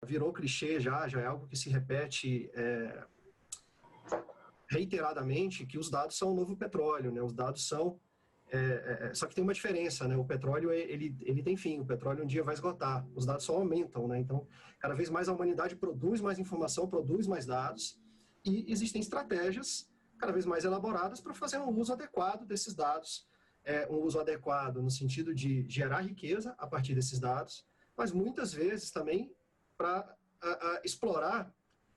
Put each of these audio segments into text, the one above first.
virou clichê já é algo que se repete reiteradamente, que os dados são o novo petróleo, né? Os dados são... só que tem uma diferença, né? O petróleo, ele tem fim, o petróleo um dia vai esgotar, os dados só aumentam, né? Então, cada vez mais a humanidade produz mais informação, produz mais dados, e existem estratégias cada vez mais elaboradas para fazer um uso adequado desses dados, um uso adequado no sentido de gerar riqueza a partir desses dados, mas muitas vezes também para explorar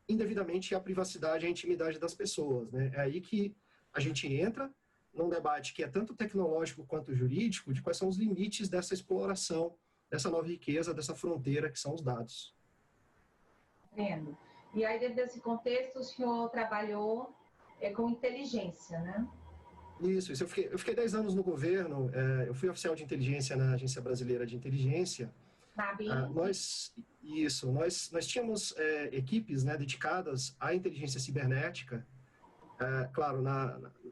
indevidamente a privacidade e a intimidade das pessoas, né? É aí que a gente entra num debate que é tanto tecnológico quanto jurídico, de quais são os limites dessa exploração, dessa nova riqueza, dessa fronteira que são os dados. Entendo. E aí, dentro desse contexto, o senhor trabalhou com inteligência, né? Isso. Eu fiquei 10 anos no governo, eu fui oficial de inteligência na Agência Brasileira de Inteligência. Nós tínhamos equipes, né, dedicadas à inteligência cibernética. Claro,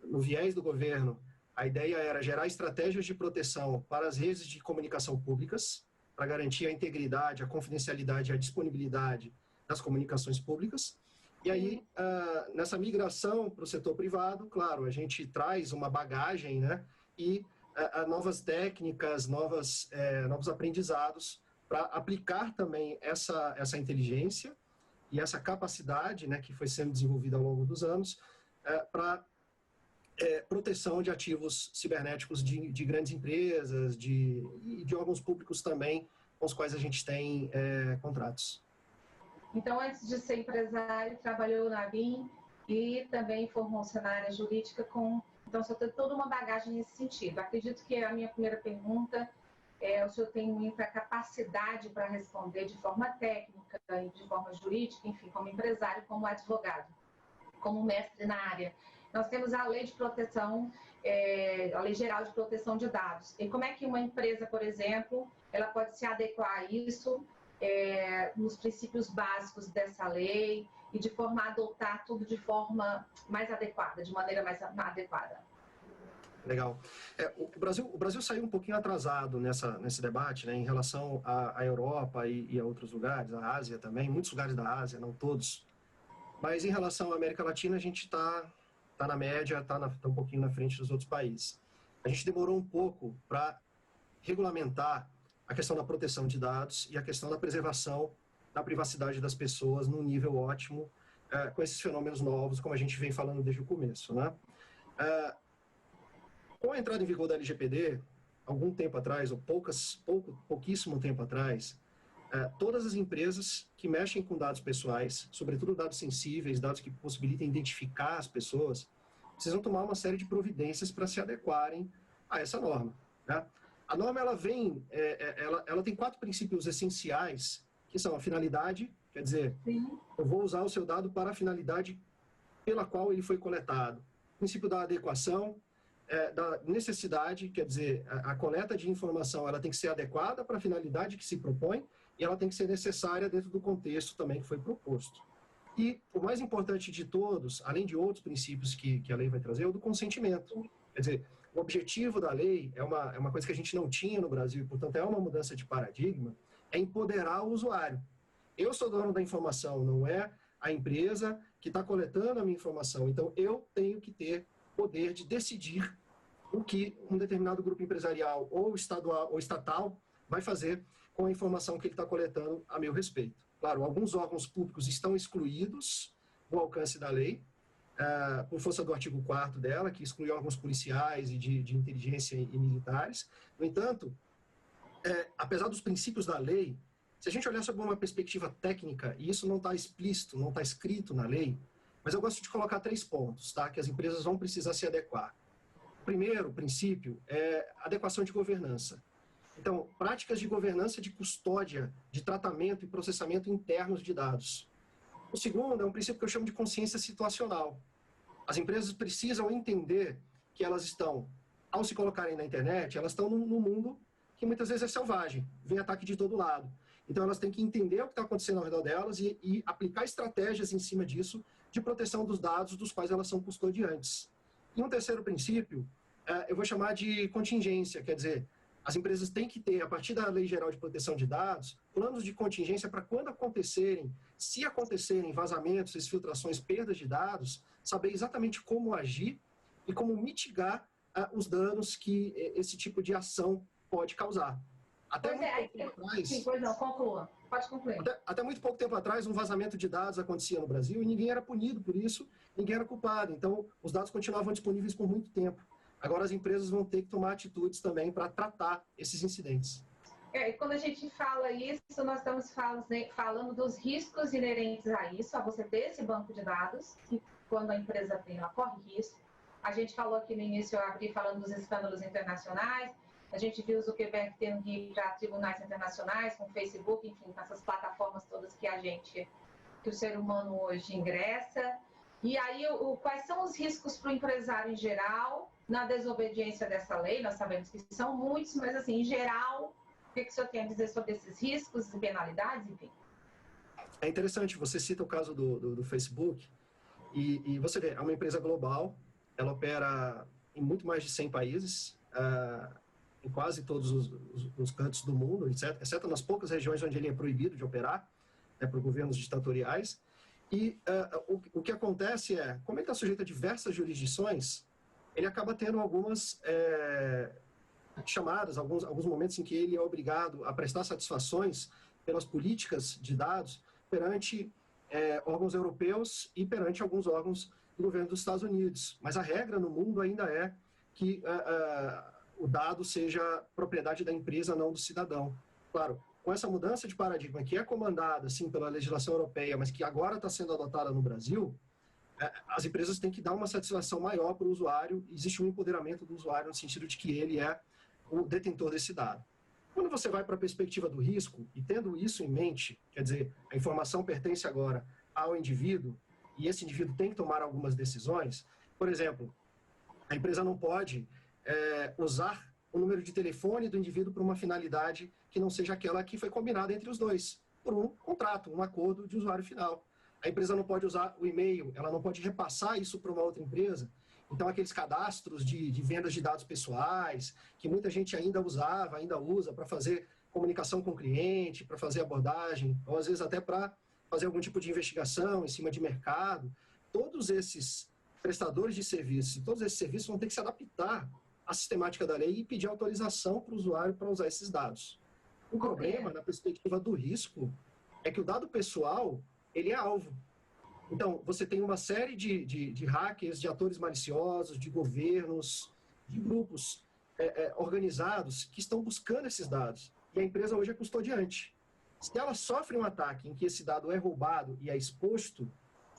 no viés do governo, a ideia era gerar estratégias de proteção para as redes de comunicação públicas, para garantir a integridade, a confidencialidade e a disponibilidade das comunicações públicas. E aí, nessa migração para o setor privado, claro, a gente traz uma bagagem, né, e novas técnicas, novos aprendizados para aplicar também essa inteligência e essa capacidade, né, que foi sendo desenvolvida ao longo dos anos, para proteção de ativos cibernéticos de grandes empresas e de órgãos públicos também, com os quais a gente tem contratos. Então, antes de ser empresário, trabalhou na BIM e também formou-se na área jurídica Então, o senhor tem toda uma bagagem nesse sentido. Acredito que a minha primeira pergunta o senhor tem muita capacidade para responder de forma técnica e de forma jurídica, enfim, como empresário, como advogado, como mestre na área. Nós temos a lei de proteção, a lei geral de proteção de dados. E como é que uma empresa, por exemplo, ela pode se adequar a isso, nos princípios básicos dessa lei e de forma a adotar tudo de forma mais adequada, de maneira mais adequada? Legal. O Brasil saiu um pouquinho atrasado nesse debate, né, em relação à Europa e a outros lugares, a Ásia também, muitos lugares da Ásia, não todos. Mas em relação à América Latina, a gente está na média, está um pouquinho na frente dos outros países. A gente demorou um pouco para regulamentar a questão da proteção de dados e a questão da preservação da privacidade das pessoas num nível ótimo, com esses fenômenos novos, como a gente vem falando desde o começo, né? Com a entrada em vigor da LGPD, algum tempo atrás, ou pouquíssimo tempo atrás, todas as empresas que mexem com dados pessoais, sobretudo dados sensíveis, dados que possibilitem identificar as pessoas, precisam tomar uma série de providências para se adequarem a essa norma, né? A norma ela tem 4 princípios essenciais, que são a finalidade, quer dizer, eu vou usar o seu dado para a finalidade pela qual ele foi coletado. O princípio da adequação, da necessidade, quer dizer, a coleta de informação ela tem que ser adequada para a finalidade que se propõe e ela tem que ser necessária dentro do contexto também que foi proposto. E o mais importante de todos, além de outros princípios que a lei vai trazer, é o do consentimento. Quer dizer, o objetivo da lei é uma coisa que a gente não tinha no Brasil, e, portanto, é uma mudança de paradigma, é empoderar o usuário. Eu sou dono da informação, não é a empresa que está coletando a minha informação. Então, eu tenho que ter poder de decidir o que um determinado grupo empresarial ou estadual ou estatal vai fazer com a informação que ele está coletando a meu respeito. Claro, alguns órgãos públicos estão excluídos do alcance da lei, por força do artigo 4º dela, que exclui órgãos policiais e de inteligência e militares. No entanto, apesar dos princípios da lei, se a gente olhar sob uma perspectiva técnica, e isso não está explícito, não está escrito na lei, mas eu gosto de colocar 3 pontos, tá, que as empresas vão precisar se adequar. O primeiro princípio é adequação de governança. Então, práticas de governança de custódia, de tratamento e processamento internos de dados. O segundo é um princípio que eu chamo de consciência situacional. As empresas precisam entender que elas estão, ao se colocarem na internet, elas estão num mundo que muitas vezes é selvagem, vem ataque de todo lado. Então elas têm que entender o que está acontecendo ao redor delas e aplicar estratégias em cima disso de proteção dos dados dos quais elas são custodiantes. E um terceiro princípio, eu vou chamar de contingência, quer dizer, as empresas têm que ter, a partir da Lei Geral de Proteção de Dados, planos de contingência para quando acontecerem, se acontecerem vazamentos, exfiltrações, perdas de dados, saber exatamente como agir e como mitigar os danos que esse tipo de ação pode causar. Até muito pouco tempo atrás... Sim, pois não, conclua. Pode concluir. Até muito pouco tempo atrás, um vazamento de dados acontecia no Brasil e ninguém era punido por isso, ninguém era culpado. Então, os dados continuavam disponíveis por muito tempo. Agora, as empresas vão ter que tomar atitudes também para tratar esses incidentes. E quando a gente fala isso, nós estamos falando dos riscos inerentes a isso, a você ter esse banco de dados, que quando a empresa tem, ela corre risco. A gente falou aqui no início, eu abri falando dos escândalos internacionais, a gente viu o Zuckerberg tendo que ir para tribunais internacionais, com o Facebook, enfim, com essas plataformas todas que o ser humano hoje ingressa. E aí, quais são os riscos para o empresário em geral, na desobediência dessa lei? Nós sabemos que são muitos, mas assim, em geral, o que o senhor tem a dizer sobre esses riscos e penalidades, enfim? É interessante, você cita o caso do Facebook, e você vê, é uma empresa global, ela opera em muito mais de 100 países, em quase todos os cantos do mundo, exceto nas poucas regiões onde ele é proibido de operar, por governos ditatoriais. E o que acontece como ele está sujeito a diversas jurisdições, ele acaba tendo algumas chamadas, alguns momentos em que ele é obrigado a prestar satisfações pelas políticas de dados perante órgãos europeus e perante alguns órgãos do governo dos Estados Unidos. Mas a regra no mundo ainda é que o dado seja propriedade da empresa, não do cidadão. Claro, com essa mudança de paradigma que é comandada, sim, pela legislação europeia, mas que agora está sendo adotada no Brasil, as empresas têm que dar uma satisfação maior para o usuário, existe um empoderamento do usuário no sentido de que ele é o detentor desse dado. Quando você vai para a perspectiva do risco, e tendo isso em mente, quer dizer, a informação pertence agora ao indivíduo, e esse indivíduo tem que tomar algumas decisões, por exemplo, a empresa não pode usar o número de telefone do indivíduo para uma finalidade que não seja aquela que foi combinada entre os dois, por um contrato, um acordo de usuário final. A empresa não pode usar o e-mail, ela não pode repassar isso para uma outra empresa. Então, aqueles cadastros de vendas de dados pessoais, que muita gente ainda usava, ainda usa para fazer comunicação com o cliente, para fazer abordagem, ou às vezes até para fazer algum tipo de investigação em cima de mercado, todos esses prestadores de serviços, todos esses serviços vão ter que se adaptar à sistemática da lei e pedir autorização para o usuário para usar esses dados. O problema, na perspectiva do risco, é que o dado pessoal, ele é alvo. Então, você tem uma série de hackers, de atores maliciosos, de governos, de grupos organizados que estão buscando esses dados. E a empresa hoje é custodiante. Se ela sofre um ataque em que esse dado é roubado e é exposto,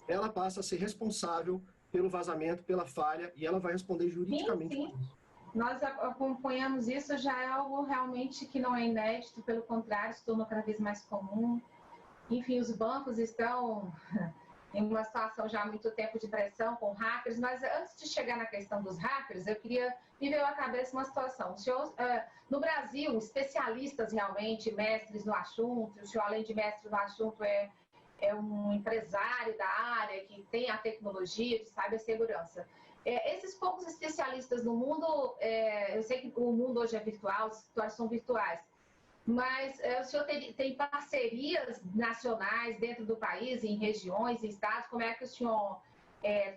ela passa a ser responsável pelo vazamento, pela falha, e ela vai responder juridicamente por isso. Nós acompanhamos isso, já é algo realmente que não é inédito, pelo contrário, se tornou cada vez mais comum. Enfim, os bancos estão em uma situação já há muito tempo de pressão com hackers, mas antes de chegar na questão dos hackers, me veio à cabeça uma situação. O senhor, no Brasil, especialistas realmente, mestres no assunto, o senhor, além de mestre no assunto, é um empresário da área que tem a tecnologia de cibersegurança. Esses poucos especialistas no mundo, eu sei que o mundo hoje é virtual, os escritórios são virtuais, mas o senhor tem parcerias nacionais dentro do país, em regiões, em estados? Como é que o senhor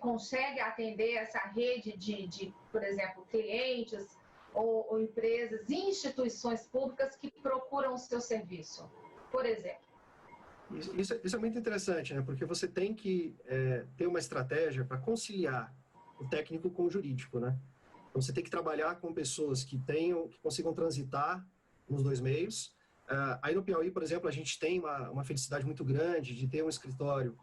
consegue atender essa rede de, por exemplo, clientes ou empresas, instituições públicas que procuram o seu serviço, por exemplo? Isso é muito interessante, né? Porque você tem que ter uma estratégia para conciliar o técnico com o jurídico, né? Então, você tem que trabalhar com pessoas que consigam transitar nos dois meios. Aí no Piauí, por exemplo, a gente tem uma felicidade muito grande de ter um escritório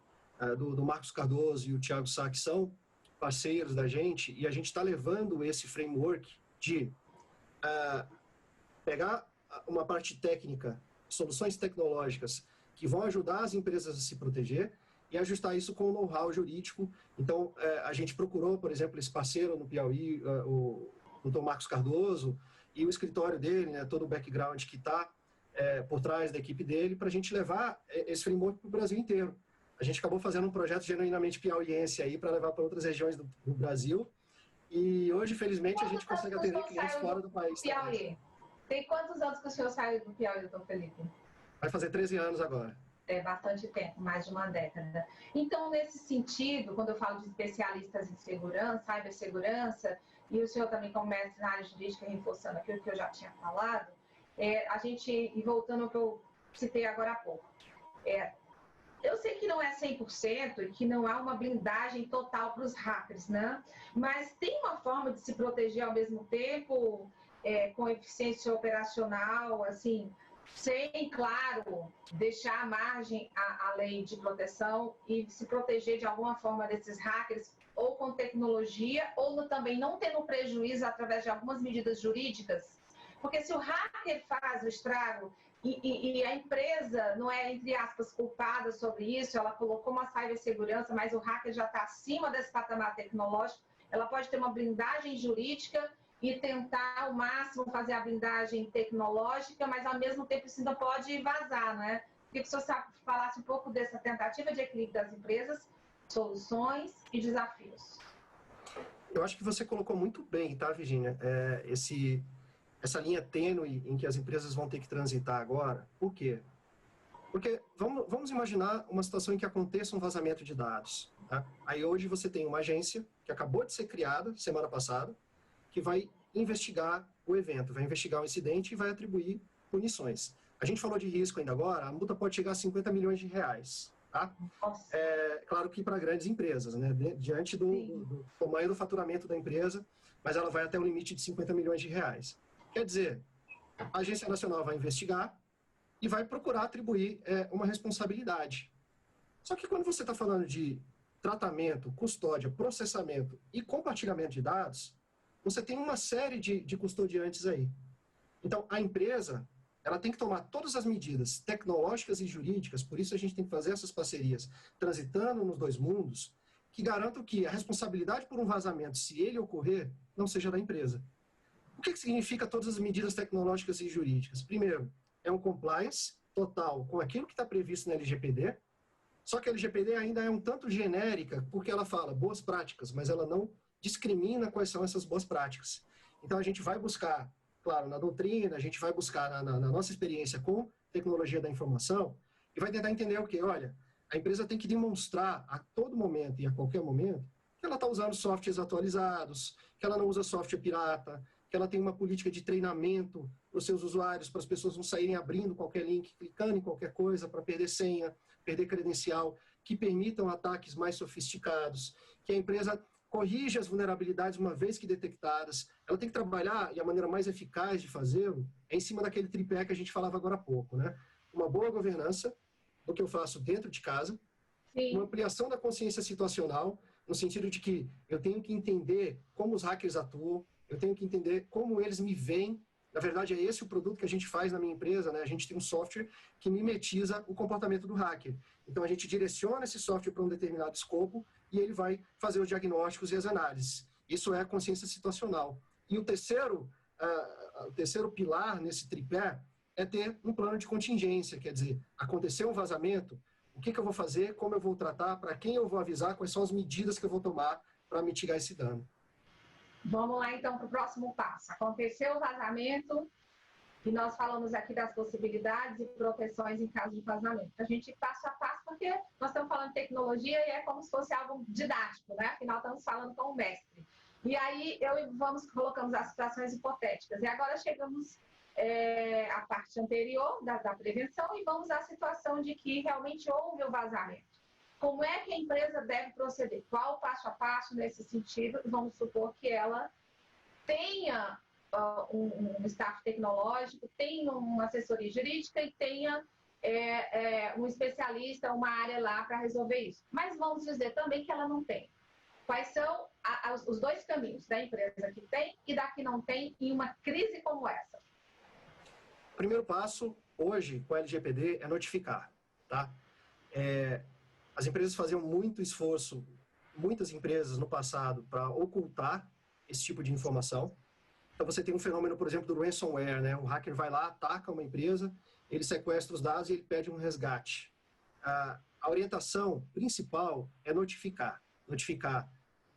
do Marcos Cardoso e o Thiago Sá, que são parceiros da gente, e a gente está levando esse framework de pegar uma parte técnica, soluções tecnológicas que vão ajudar as empresas a se proteger e ajustar isso com o know-how jurídico. Então, a gente procurou, por exemplo, esse parceiro no Piauí, o Dr. Marcos Cardoso, e o escritório dele, né, todo o background que está por trás da equipe dele, para a gente levar esse framework para o Brasil inteiro. A gente acabou fazendo um projeto genuinamente piauiense aí para levar para outras regiões do Brasil, e hoje, felizmente, a gente consegue atender clientes fora do país. Piauí? Tem quantos anos que o senhor saiu do Piauí, doutor Felipe? Vai fazer 13 anos agora. É bastante tempo, mais de uma década. Então, nesse sentido, quando eu falo de especialistas em segurança, cibersegurança, e o senhor também como mestre na área jurídica, reforçando aquilo que eu já tinha falado, a gente, e voltando ao que eu citei agora há pouco, eu sei que não é 100% e que não há uma blindagem total para os hackers, né? Mas tem uma forma de se proteger ao mesmo tempo, com eficiência operacional, assim, sem, claro, deixar à margem a lei de proteção e se proteger de alguma forma desses hackers, ou com tecnologia, ou também não tendo prejuízo através de algumas medidas jurídicas? Porque se o hacker faz o estrago e a empresa não é, entre aspas, culpada sobre isso, ela colocou uma cibersegurança, mas o hacker já está acima desse patamar tecnológico, ela pode ter uma blindagem jurídica e tentar ao máximo fazer a blindagem tecnológica, mas ao mesmo tempo isso ainda pode vazar, não é? Queria que o senhor falasse um pouco dessa tentativa de equilíbrio das empresas, soluções e desafios. Eu acho que você colocou muito bem, tá, Virginia? Essa linha tênue em que as empresas vão ter que transitar agora. Por quê? Porque vamos imaginar uma situação em que aconteça um vazamento de dados. Tá? Aí hoje você tem uma agência que acabou de ser criada semana passada, que vai investigar o evento, vai investigar o incidente e vai atribuir punições. A gente falou de risco ainda agora, a multa pode chegar a 50 milhões de reais. Tá? Claro que para grandes empresas, né? Diante do tamanho do faturamento da empresa, mas ela vai até o limite de 50 milhões de reais. Quer dizer, a Agência Nacional vai investigar e vai procurar atribuir uma responsabilidade. Só que quando você está falando de tratamento, custódia, processamento e compartilhamento de dados, você tem uma série de custodiantes aí. Então, a empresa ela tem que tomar todas as medidas tecnológicas e jurídicas, por isso a gente tem que fazer essas parcerias, transitando nos dois mundos, que garantam que a responsabilidade por um vazamento, se ele ocorrer, não seja da empresa. O que significa todas as medidas tecnológicas e jurídicas? Primeiro, é um compliance total com aquilo que está previsto na LGPD, só que a LGPD ainda é um tanto genérica, porque ela fala boas práticas, mas ela não discrimina quais são essas boas práticas. Então, a gente vai buscar, claro, na doutrina, a gente vai buscar na nossa experiência com tecnologia da informação, e vai tentar entender o quê? Olha, a empresa tem que demonstrar a todo momento e a qualquer momento que ela está usando softwares atualizados, que ela não usa software pirata, que ela tem uma política de treinamento para os seus usuários, para as pessoas não saírem abrindo qualquer link, clicando em qualquer coisa para perder senha, perder credencial, que permitam ataques mais sofisticados, que a empresa corrija as vulnerabilidades uma vez que detectadas. Ela tem que trabalhar, e a maneira mais eficaz de fazê-lo é em cima daquele tripé que a gente falava agora há pouco, né? Uma boa governança do que eu faço dentro de casa, Sim. Uma ampliação da consciência situacional, no sentido de que eu tenho que entender como os hackers atuam, eu tenho que entender como eles me veem. Na verdade, é esse o produto que a gente faz na minha empresa, né? A gente tem um software que mimetiza o comportamento do hacker. Então, a gente direciona esse software para um determinado escopo e ele vai fazer os diagnósticos e as análises. Isso é a consciência situacional. E o terceiro pilar nesse tripé é ter um plano de contingência, quer dizer, aconteceu um vazamento, o que eu vou fazer, como eu vou tratar, para quem eu vou avisar, quais são as medidas que eu vou tomar para mitigar esse dano. Vamos lá, então, para o próximo passo. Aconteceu o vazamento e nós falamos aqui das possibilidades e proteções em caso de vazamento. A gente passo a passo, porque nós estamos falando de tecnologia e é como se fosse algo didático, né? Afinal, estamos falando com o mestre. E aí, colocamos as situações hipotéticas. E agora chegamos à parte anterior da prevenção e vamos à situação de que realmente houve o vazamento. Como é que a empresa deve proceder? Qual o passo a passo nesse sentido? Vamos supor que ela tenha um staff tecnológico, tenha uma assessoria jurídica e tenha um especialista, uma área lá para resolver isso. Mas vamos dizer também que ela não tem. Quais são os dois caminhos da empresa que tem e da que não tem em uma crise como essa? O primeiro passo, hoje, com a LGPD, é notificar. Tá? As empresas faziam muito esforço, muitas empresas no passado, para ocultar esse tipo de informação. Então, você tem um fenômeno, por exemplo, do ransomware, né? O hacker vai lá, ataca uma empresa, ele sequestra os dados e ele pede um resgate. A orientação principal é notificar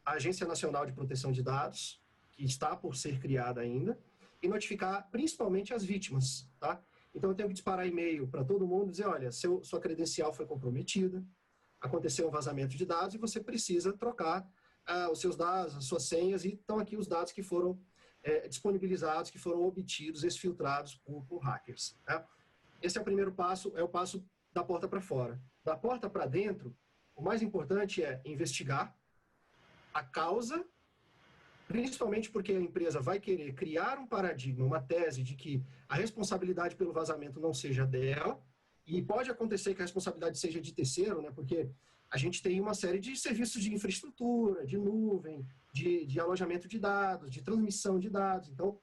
a Agência Nacional de Proteção de Dados, que está por ser criada ainda, e notificar principalmente as vítimas, tá? Então, eu tenho que disparar e-mail para todo mundo, dizer, olha, sua credencial foi comprometida, aconteceu um vazamento de dados e você precisa trocar os seus dados, as suas senhas, e estão aqui os dados que foram disponibilizados, que foram obtidos, exfiltrados por hackers. Tá? Esse é o primeiro passo, é o passo da porta para fora. Da porta para dentro, o mais importante é investigar a causa, principalmente porque a empresa vai querer criar um paradigma, uma tese de que a responsabilidade pelo vazamento não seja dela, e pode acontecer que a responsabilidade seja de terceiro, né, porque a gente tem uma série de serviços de infraestrutura, de nuvem, de alojamento de dados, de transmissão de dados. Então,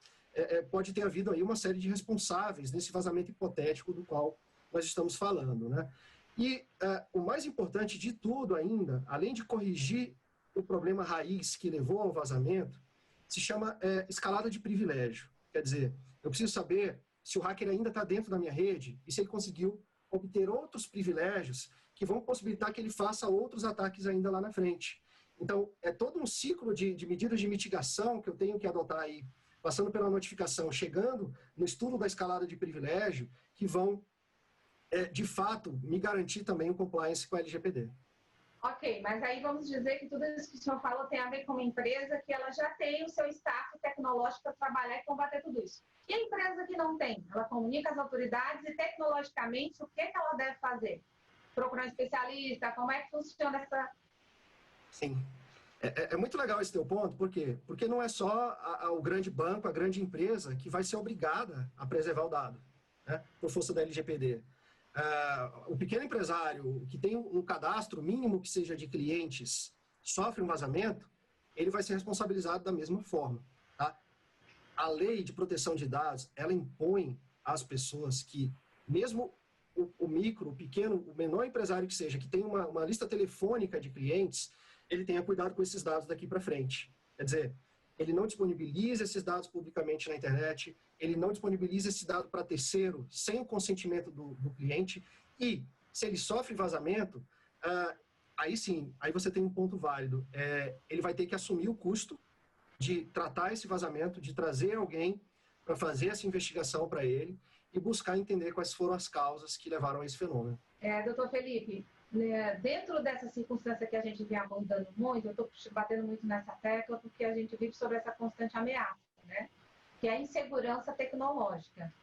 pode ter havido aí uma série de responsáveis nesse vazamento hipotético do qual nós estamos falando, né? E o mais importante de tudo ainda, além de corrigir o problema raiz que levou ao vazamento, se chama escalada de privilégio. Quer dizer, eu preciso saber se o hacker ainda está dentro da minha rede e se ele conseguiu obter outros privilégios que vão possibilitar que ele faça outros ataques ainda lá na frente. Então, é todo um ciclo de medidas de mitigação que eu tenho que adotar aí, passando pela notificação, chegando no estudo da escalada de privilégio, que vão, de fato, me garantir também o compliance com a LGPD. Ok, mas aí vamos dizer que tudo isso que o senhor falou tem a ver com uma empresa que ela já tem o seu staff tecnológico para trabalhar e combater tudo isso. E a empresa que não tem? Ela comunica às autoridades e, tecnologicamente, o que ela deve fazer? Procurar um especialista? Como é que funciona essa... Sim. É muito legal esse teu ponto, por quê? Porque não é só o grande banco, a grande empresa que vai ser obrigada a preservar o dado, né, por força da LGPD. O pequeno empresário que tem um cadastro mínimo que seja de clientes, sofre um vazamento, ele vai ser responsabilizado da mesma forma. Tá? A lei de proteção de dados, ela impõe às pessoas que, mesmo o micro, o pequeno, o menor empresário que seja, que tem uma lista telefônica de clientes, ele tenha cuidado com esses dados daqui para frente. Quer dizer, ele não disponibiliza esses dados publicamente na internet, ele não disponibiliza esse dado para terceiro sem o consentimento do cliente, e se ele sofre vazamento, aí sim, aí você tem um ponto válido. Ele vai ter que assumir o custo de tratar esse vazamento, de trazer alguém para fazer essa investigação para ele e buscar entender quais foram as causas que levaram a esse fenômeno. Doutor Felipe, dentro dessa circunstância que a gente vem abordando muito, eu estou batendo muito nessa tecla porque a gente vive sobre essa constante ameaça, né? Que é a insegurança tecnológica.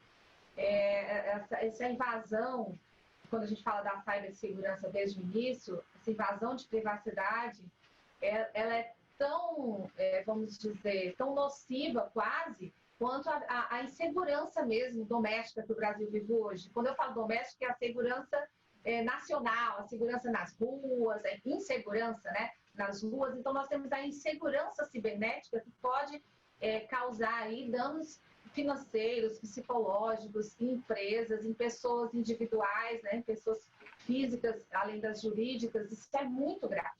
Essa invasão, quando a gente fala da cibersegurança desde o início, essa invasão de privacidade, ela é tão, vamos dizer, tão nociva quase, quanto a insegurança mesmo doméstica que o Brasil vive hoje. Quando eu falo doméstica, é a segurança nacional, a segurança nas ruas, a insegurança, né, nas ruas. Então, nós temos a insegurança cibernética que pode causar aí danos financeiros, psicológicos, em empresas, em pessoas individuais, né, em pessoas físicas, além das jurídicas. Isso é muito grave.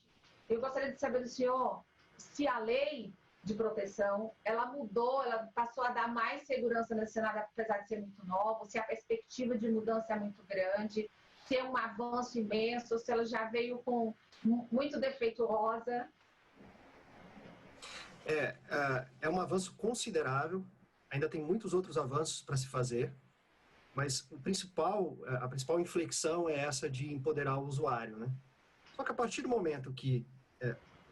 Eu gostaria de saber do senhor se a lei de proteção, ela mudou, ela passou a dar mais segurança nesse cenário, apesar de ser muito novo, se a perspectiva de mudança é muito grande, se é um avanço imenso, se ela já veio com muito defeituosa. É um avanço considerável, ainda tem muitos outros avanços para se fazer, mas a principal inflexão é essa de empoderar o usuário, né? Só que a partir do momento que,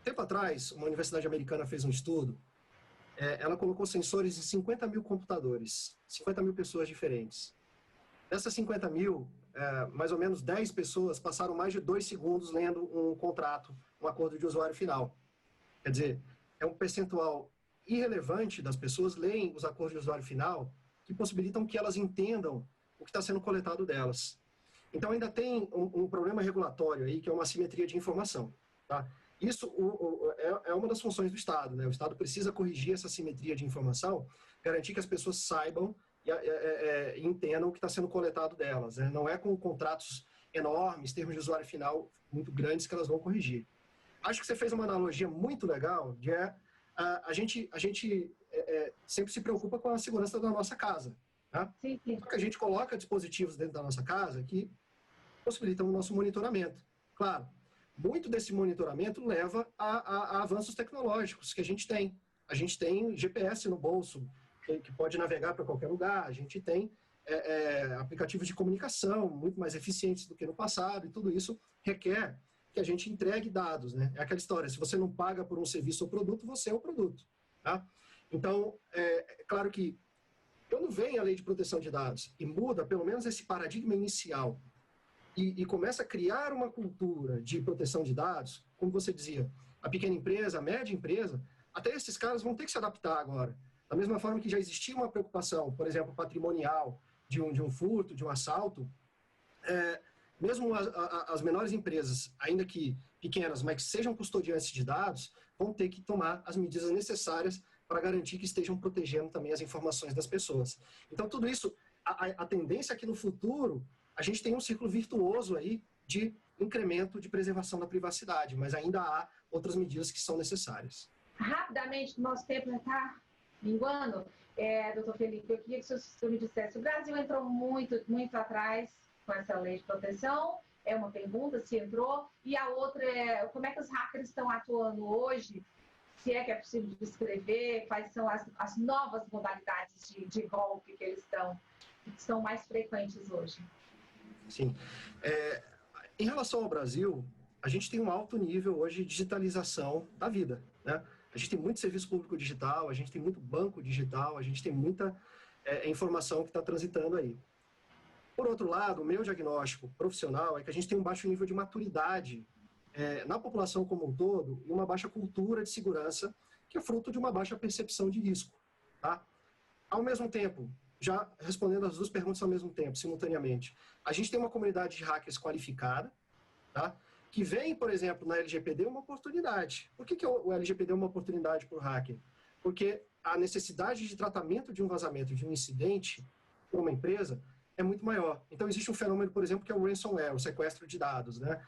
tempo atrás, uma universidade americana fez um estudo, ela colocou sensores em 50 mil computadores, 50 mil pessoas diferentes. Dessas 50 mil, mais ou menos 10 pessoas passaram mais de 2 segundos lendo um contrato, um acordo de usuário final. Quer dizer, é um percentual irrelevante das pessoas leem os acordos de usuário final que possibilitam que elas entendam o que está sendo coletado delas. Então, ainda tem um problema regulatório aí, que é uma assimetria de informação. Tá? Isso é uma das funções do Estado, né? O Estado precisa corrigir essa assimetria de informação, garantir que as pessoas saibam e entendam o que está sendo coletado delas. Né? Não é com contratos enormes, termos de usuário final muito grandes que elas vão corrigir. Acho que você fez uma analogia muito legal, de a gente sempre se preocupa com a segurança da nossa casa. Tá? Sim, sim. Só que a gente coloca dispositivos dentro da nossa casa que possibilitam o nosso monitoramento. Claro, muito desse monitoramento leva a avanços tecnológicos que a gente tem. A gente tem GPS no bolso, que pode navegar para qualquer lugar, a gente tem aplicativos de comunicação muito mais eficientes do que no passado, e tudo isso requer que a gente entregue dados, né? É aquela história, se você não paga por um serviço ou produto, você é o produto, tá? Então, é claro que quando vem a lei de proteção de dados e muda pelo menos esse paradigma inicial e começa a criar uma cultura de proteção de dados, como você dizia, a pequena empresa, a média empresa, até esses caras vão ter que se adaptar agora. Da mesma forma que já existia uma preocupação, por exemplo, patrimonial, de um furto, de um assalto, mesmo as menores empresas, ainda que pequenas, mas que sejam custodiantes de dados, vão ter que tomar as medidas necessárias para garantir que estejam protegendo também as informações das pessoas. Então, tudo isso, a tendência é que no futuro a gente tem um círculo virtuoso aí de incremento de preservação da privacidade, mas ainda há outras medidas que são necessárias. Rapidamente, nosso tempo já está minguando. Doutor Felipe, eu queria que o senhor me dissesse, o Brasil entrou muito atrás com essa lei de proteção, é uma pergunta, se entrou, e a outra é como é que os hackers estão atuando hoje, se é que é possível descrever, quais são as novas modalidades de golpe que eles são mais frequentes hoje. Sim. Em relação ao Brasil, a gente tem um alto nível hoje de digitalização da vida, né? A gente tem muito serviço público digital, a gente tem muito banco digital, a gente tem muita informação que está transitando aí. Por outro lado, o meu diagnóstico profissional é que a gente tem um baixo nível de maturidade na população como um todo e uma baixa cultura de segurança, que é fruto de uma baixa percepção de risco, tá? Ao mesmo tempo, já respondendo as duas perguntas ao mesmo tempo, simultaneamente, a gente tem uma comunidade de hackers qualificada, tá? Que vem, por exemplo, na LGPD uma oportunidade. Por que o LGPD é uma oportunidade para o hacker? Porque a necessidade de tratamento de um vazamento, de um incidente, por uma empresa, é muito maior. Então, existe um fenômeno, por exemplo, que é o ransomware, o sequestro de dados, né?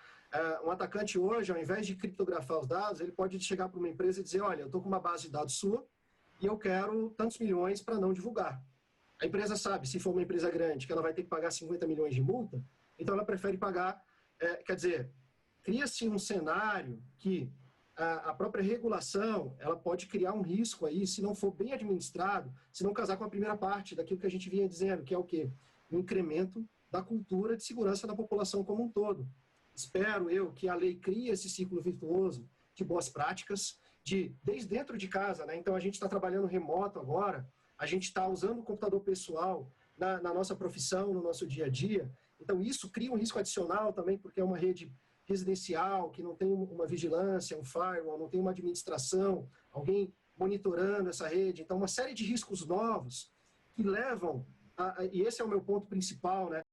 Um atacante hoje, ao invés de criptografar os dados, ele pode chegar para uma empresa e dizer, olha, eu estou com uma base de dados sua e eu quero tantos milhões para não divulgar. A empresa sabe, se for uma empresa grande, que ela vai ter que pagar 50 milhões de multa, então ela prefere pagar, quer dizer, cria-se um cenário que a própria regulação, ela pode criar um risco aí, se não for bem administrado, se não casar com a primeira parte daquilo que a gente vinha dizendo, que é o quê? O incremento da cultura de segurança da população como um todo. Espero eu que a lei crie esse ciclo virtuoso de boas práticas, desde dentro de casa, né? Então a gente está trabalhando remoto agora, a gente está usando o computador pessoal na nossa profissão, no nosso dia a dia. Então isso cria um risco adicional também, porque é uma rede residencial, que não tem uma vigilância, um firewall, não tem uma administração, alguém monitorando essa rede. Então, uma série de riscos novos que levam, e esse é o meu ponto principal, né?